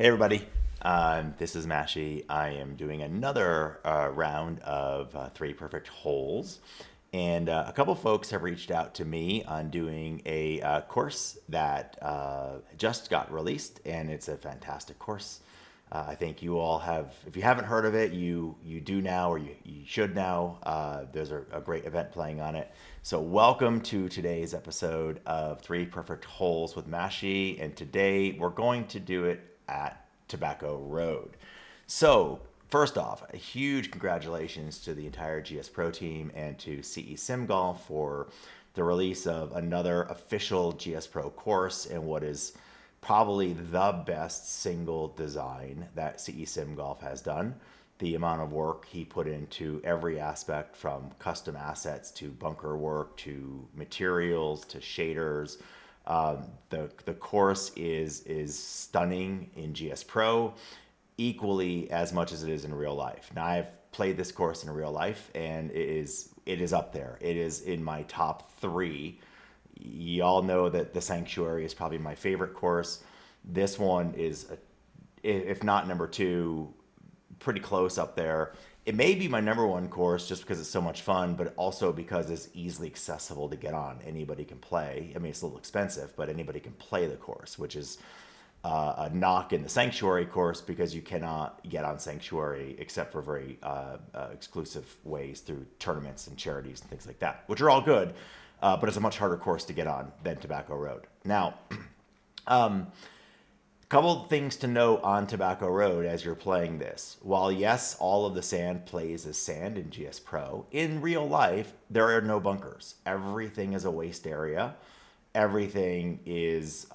Hey everybody, this is Mashi. I am doing another round of three perfect holes, and a couple folks have reached out to me on doing a course that just got released, and it's a fantastic course. I think you all have, if you haven't heard of it, you do now, or you should now. There's a great event playing on it. So welcome to today's episode of Three Perfect Holes with Mashi, and today we're going to do it at Tobacco Road. So first off, a huge congratulations to the entire GSPro team and to CE Sim Golf for the release of another official GSPro course in what is probably the best single design that CE Sim Golf has done. The amount of work he put into every aspect, from custom assets to bunker work to materials to shaders. The course is stunning in GSPro, equally as much as it is in real life. Now I've played this course in real life, and it is up there. It is in my top three. Y'all know that the Sanctuary is probably my favorite course. This one is, if not number two, pretty close up there. It may be my number one course just because it's so much fun, but also because it's easily accessible to get on. Anybody can play. I mean, it's a little expensive, but anybody can play the course, which is a knock in the Sanctuary course, because you cannot get on Sanctuary except for very exclusive ways through tournaments and charities and things like that, which are all good, but it's a much harder course to get on than Tobacco Road. Now, couple things to note on Tobacco Road as you're playing this. While yes, all of the sand plays as sand in GSPro, in real life, there are no bunkers. Everything is a waste area. Everything is,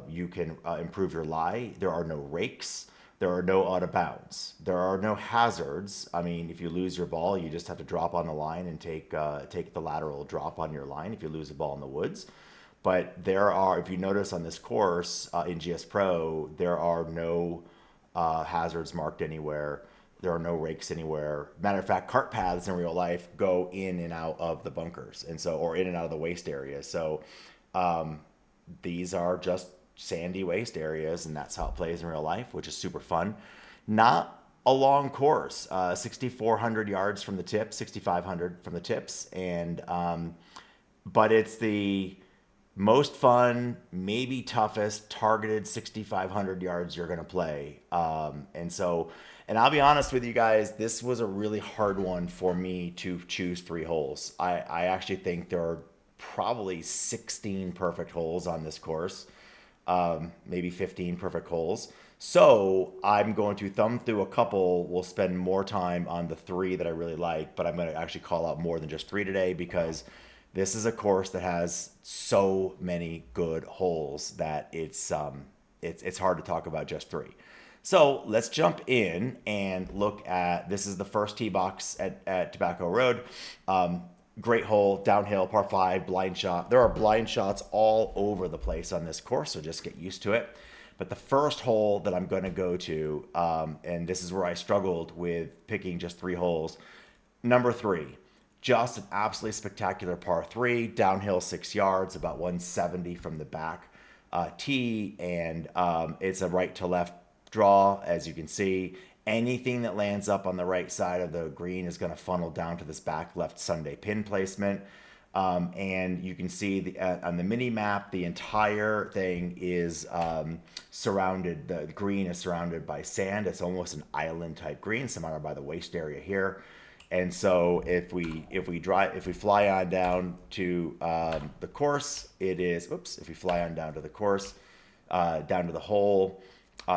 you can improve your lie. There are no rakes. There are no out of bounds. There are no hazards. I mean, if you lose your ball, you just have to drop on the line and take the lateral drop on your line if you lose a ball in the woods. But there are, if you notice on this course in GSPro, there are no hazards marked anywhere. There are no rakes anywhere. Matter of fact, cart paths in real life go in and out of the bunkers, and so, or in and out of the waste area. So these are just sandy waste areas, and that's how it plays in real life, which is super fun. Not a long course, 6,400 yards from the tips, 6,500 from the tips, and but it's the most fun, maybe toughest, targeted 6,500 yards you're going to play. And I'll be honest with you guys, this was a really hard one for me to choose three holes. I actually think there are probably 16 perfect holes on this course, maybe 15 perfect holes. So I'm going to thumb through a couple. We'll spend more time on the three that I really like, but I'm going to actually call out more than just three today, because this is a course that has so many good holes that it's hard to talk about just three. So let's jump in and look at, this is the first tee box at Tobacco Road. Great hole, downhill, par five, blind shot. There are blind shots all over the place on this course, so just get used to it. But the first hole that I'm going to go to, and this is where I struggled with picking just three holes, number three. Just an absolutely spectacular par three, downhill 6 yards, about 170 from the back tee, and it's a right to left draw, as you can see. Anything that lands up on the right side of the green is going to funnel down to this back left Sunday pin placement. And you can see on the mini map, the entire thing is surrounded. The green is surrounded by sand. It's almost an island type green, surrounded by the waste area here. And so if we fly on down to the course, it is, oops, if we fly on down to the course, down to the hole,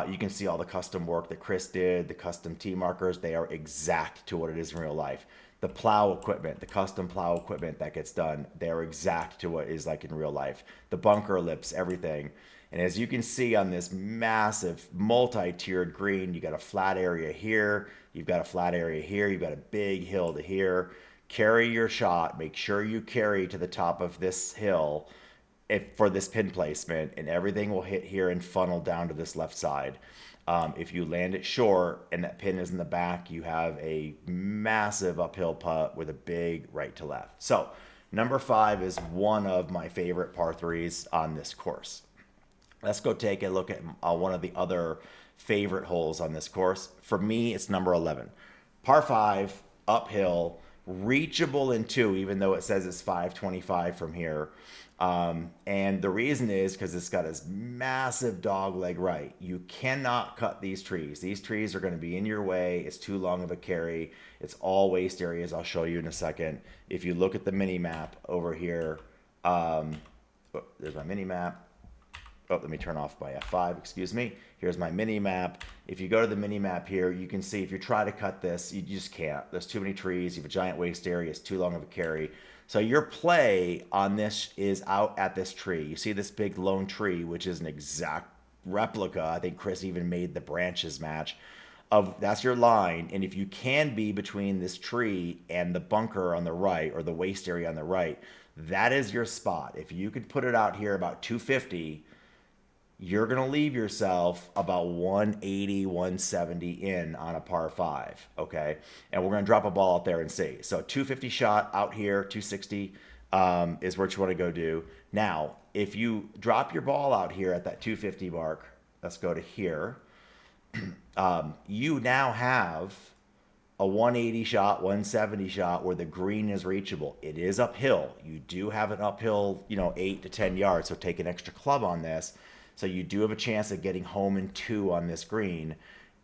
you can see all the custom work that Chris did, the custom tee markers. They are exact to what it is in real life. The plow equipment, the custom plow equipment that gets done, they are exact to what is like in real life. The bunker lips, everything. And as you can see on this massive multi-tiered green, you got a flat area here, you've got a flat area here, you've got a big hill to here. Carry your shot, make sure you carry to the top of this hill for this pin placement, and everything will hit here and funnel down to this left side. If you land it short and that pin is in the back, you have a massive uphill putt with a big right to left. So number 5 is one of my favorite par threes on this course. Let's go take a look at one of the other favorite holes on this course. For me, it's number 11. Par 5, uphill, reachable in 2, even though it says it's 525 from here. And the reason is because it's got this massive dog leg right. You cannot cut these trees. These trees are going to be in your way. It's too long of a carry. It's all waste areas. I'll show you in a second. If you look at the mini map over here, there's my mini map. Oh, let me turn off my F5, excuse me. Here's my mini map. If you go to the mini map here, you can see if you try to cut this, you just can't. There's too many trees. You have a giant waste area. It's too long of a carry. So your play on this is out at this tree. You see this big lone tree, which is an exact replica. I think Chris even made the branches match. That's your line, and if you can be between this tree and the bunker on the right or the waste area on the right, that is your spot. If you could put it out here about 250, you're going to leave yourself about 180, 170 in on a par 5, okay? And we're going to drop a ball out there and see. So 250 shot out here, 260 is what you want to go do. Now, if you drop your ball out here at that 250 mark, let's go to here, you now have a 180 shot, 170 shot where the green is reachable. It is uphill. You do have an uphill, 8 to 10 yards, so take an extra club on this. So you do have a chance of getting home in 2 on this green.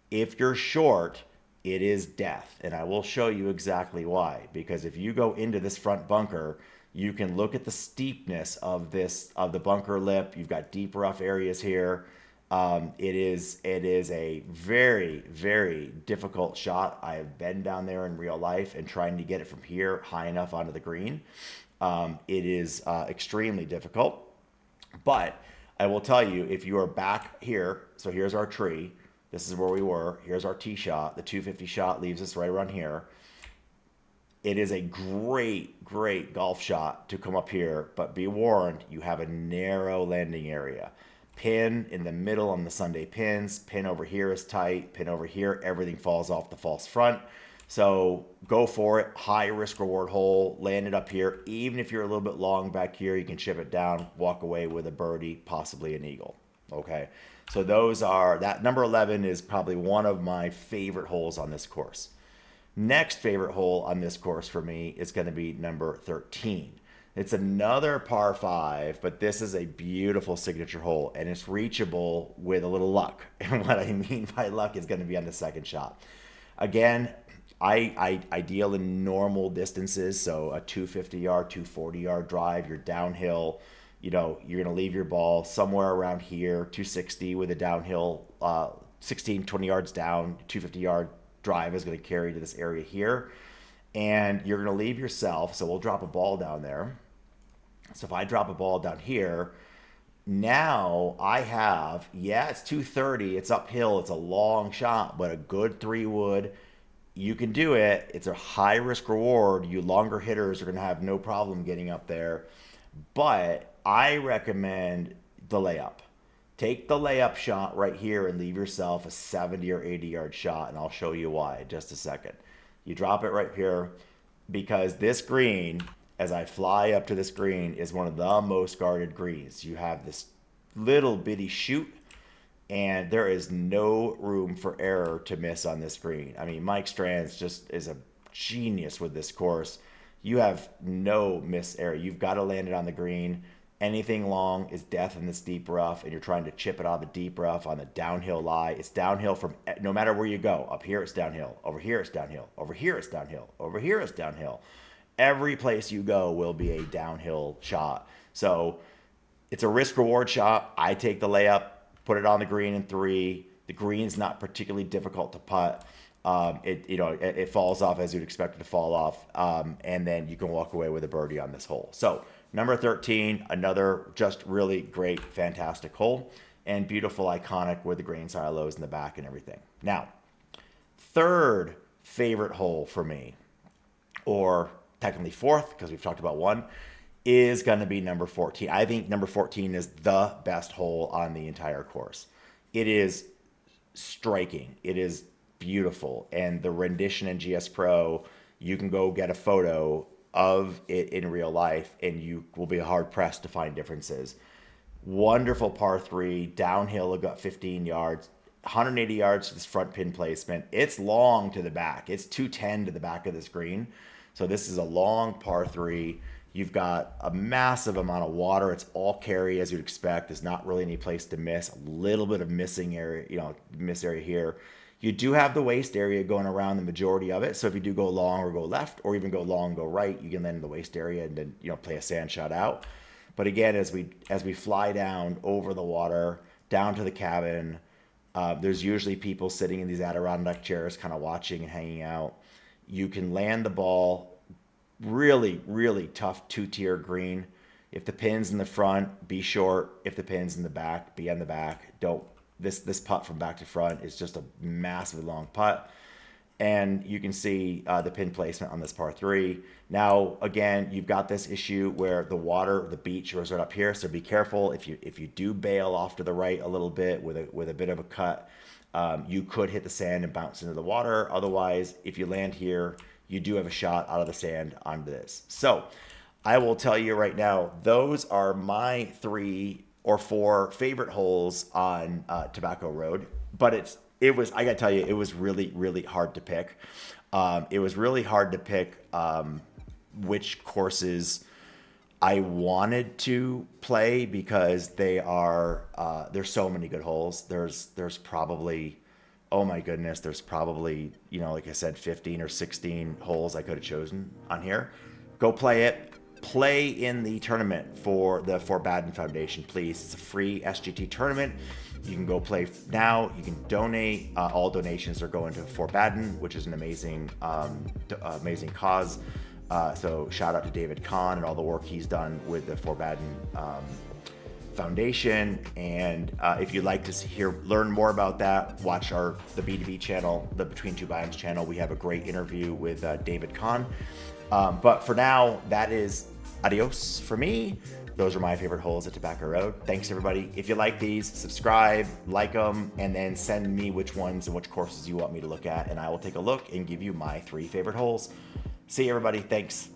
If you're short, it is death. And I will show you exactly why. Because if you go into this front bunker, you can look at the steepness of the bunker lip. You've got deep rough areas here. It is a very, very difficult shot. I have been down there in real life and trying to get it from here high enough onto the green. It is extremely difficult. But I will tell you, if you are back here, so here's our tree. This is where we were. Here's our tee shot. The 250 shot leaves us right around here. It is a great, great golf shot to come up here, but be warned, you have a narrow landing area. Pin in the middle on the Sunday pins. Pin over here is tight. Pin over here, everything falls off the false front. So go for it. High risk reward hole. Land it up here. Even if you're a little bit long back here, you can chip it down, walk away with a birdie, possibly an eagle. Okay. So that number 11 is probably one of my favorite holes on this course. Next favorite hole on this course for me is going to be number 13. It's another par 5, but this is a beautiful signature hole, and it's reachable with a little luck. And what I mean by luck is going to be on the second shot. Again, I deal in normal distances, so a 250-yard, 240-yard drive, you're downhill. You're going to leave your ball somewhere around here, 260 with a downhill, 16, 20 yards down, 250-yard drive is going to carry to this area here. And you're going to leave yourself, so we'll drop a ball down there. So if I drop a ball down here, now I have, it's 230, it's uphill, it's a long shot, but a good 3-wood. You can do it. It's a high risk reward. You longer hitters are going to have no problem getting up there. But I recommend the layup. Take the layup shot right here and leave yourself a 70 or 80 yard shot, and I'll show you why in just a second. You drop it right here because this green, as I fly up to this green, is one of the most guarded greens. You have this little bitty chute, and there is no room for error to miss on this green. I mean, Mike Strands just is a genius with this course. You have no miss error. You've got to land it on the green. Anything long is death in this deep rough, and you're trying to chip it out of the deep rough on the downhill lie. It's downhill from no matter where you go. Up here, it's downhill. Over here, it's downhill. Over here, it's downhill. Over here, it's downhill. Every place you go will be a downhill shot. So it's a risk reward shot. I take the layup, put it on the green in 3. The green's not particularly difficult to putt. It falls off as you'd expect it to fall off, and then you can walk away with a birdie on this hole. So number 13, another just really great, fantastic hole, and beautiful, iconic with the grain silos in the back and everything. Now, third favorite hole for me, or technically fourth because we've talked about one, is going to be number 14. I think number 14 is the best hole on the entire course. It is striking. It is beautiful. And the rendition in GSPro, you can go get a photo of it in real life and you will be hard pressed to find differences. Wonderful par three, downhill about 15 yards, 180 yards to this front pin placement. It's long to the back. It's 210 to the back of this green. So this is a long par three. You've got a massive amount of water. It's all carry as you'd expect. There's not really any place to miss. A little bit of missing area, miss area here. You do have the waist area going around the majority of it. So if you do go long or go left, or even go long and go right, you can land in the waist area and then play a sand shot out. But again, as we fly down over the water down to the cabin, there's usually people sitting in these Adirondack chairs, kind of watching and hanging out. You can land the ball really, really tough two-tier green. If the pin's in the front, be short. If the pin's in the back, be on the back. Don't this putt from back to front is just a massively long putt. And you can see the pin placement on this par three. Now, again, you've got this issue where the water, the beach was right up here, so be careful if you do bail off to the right a little bit with a bit of a cut. You could hit the sand and bounce into the water. Otherwise, if you land here, you do have a shot out of the sand onto this. So I will tell you right now, those are my 3 or 4 favorite holes on Tobacco Road. But it was, I gotta tell you, it was really, really hard to pick. It was really hard to pick which courses I wanted to play because there's so many good holes. There's probably, oh my goodness, there's probably, like I said, 15 or 16 holes I could have chosen on here. Go play it. Play in the tournament for the Forbaden Foundation, please. It's a free SGT tournament. You can go play now. You can donate. All donations are going to Forbaden, which is an amazing cause. So shout out to David Kahn and all the work he's done with the Forbaden Foundation. And if you'd like to learn more about that, watch the B2B channel, the Between Two Biomes channel. We have a great interview with David Kahn. But for now, that is adios for me. Those are my favorite holes at Tobacco Road. Thanks, everybody. If you like these, subscribe, like them, and then send me which ones and which courses you want me to look at, and I will take a look and give you my 3 favorite holes. See you, everybody. Thanks.